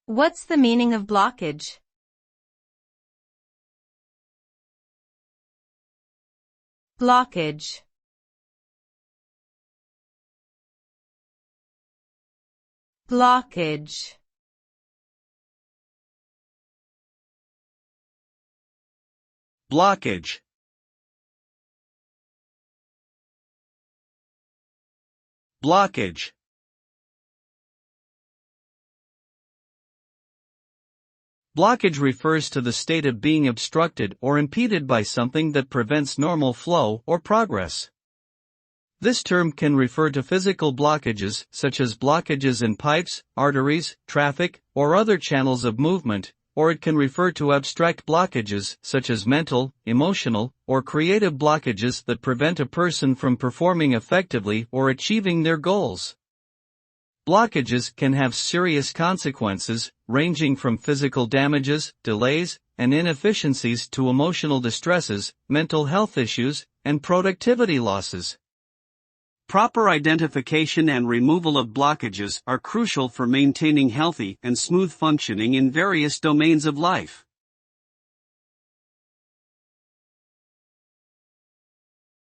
What's the meaning of blockage? Blockage. Blockage. Blockage. Blockage. Blockage refers to the state of being obstructed or impeded by something that prevents normal flow or progress. This term can refer to physical blockages, such as blockages in pipes, arteries, traffic, or other channels of movement, or it can refer to abstract blockages, such as mental, emotional, or creative blockages that prevent a person from performing effectively or achieving their goals. Blockages can have serious consequences, ranging from physical damages, delays, and inefficiencies to emotional distresses, mental health issues, and productivity losses. Proper identification and removal of blockages are crucial for maintaining healthy and smooth functioning in various domains of life.